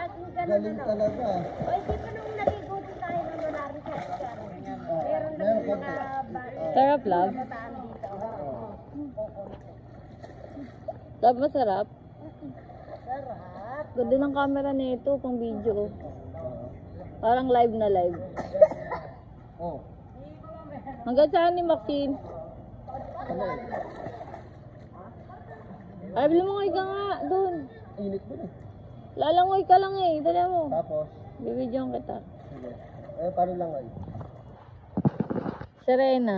laging ganun Galing talaga. O, hindi pa nung naligo din tayo ng Manari sa Oscar. Meron ng mga Sarap lang. bataan dito. Sarap masarap. Sarap. Ganda ng camera nito pang video. Parang live na live. Oh. Hanggang saan ni Maxine? Ano? Ay, lumangoy ka nga doon. Init mo eh. Lalangoy ka lang eh. Dali mo. Tapos, Bibidyoan kita. sige. Eh, paano lang ay? Serena.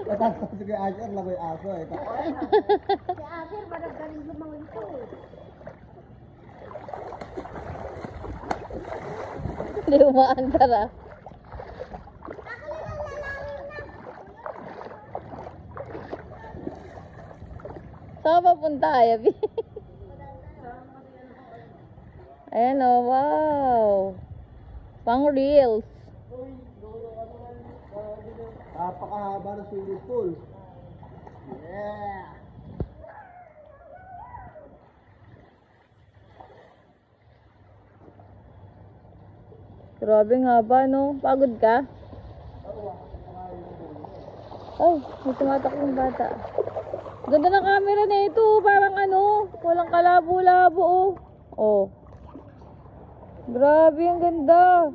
Natakot sige Asher, lagoy aso eh. Si Asir, maragaling lumangoy ko eh. Hindi umaandar ah. Saan ka papunta, Ayabi? Ayan o, wow. Pang reels. Napakahaba ng swimming pool. Yeah! Grabe nga ba, no? Pagod ka? Ay, may tumatakong bata. Ganda ng camera na ito. Parang ano, walang kalabo-labo, oh. Oh. Grabe, ang ganda.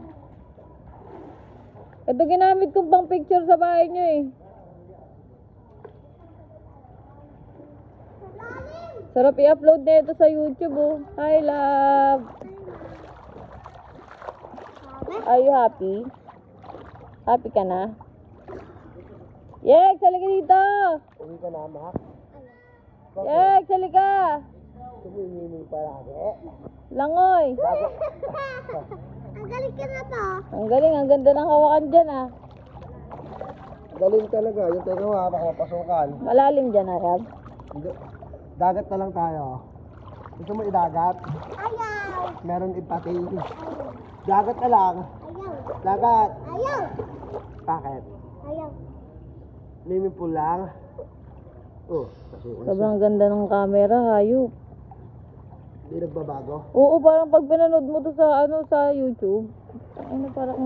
Ito ginamit kong pang picture sa bahay nyo, eh. Sarap i-upload na ito sa YouTube, oh. Hi, love. Are you happy? Happy ka na? Yek, sali ka dito! Uwi ka na, Mac. Yek, sali ka! Tumingin paragi. Langoy! Ang galing ka na to. Ang galing, ang ganda ng hawakan dyan, ah. Galing talaga. Yung tayo nga, baka mapasukan. Malalim dyan, Arab. Hindi. Dagat na lang tayo. Gusto mo idagat? Ayaw. Meron ipati. Dagat na lang. Ayaw. Dagat. Ayaw. Bakit? Ayaw. Swimming pool lang. Oh, kasi Sobrang ganda ng camera, hayop. hindi nagbabago. Oo, parang pag pinanood mo to sa, ano, sa YouTube, ano, parang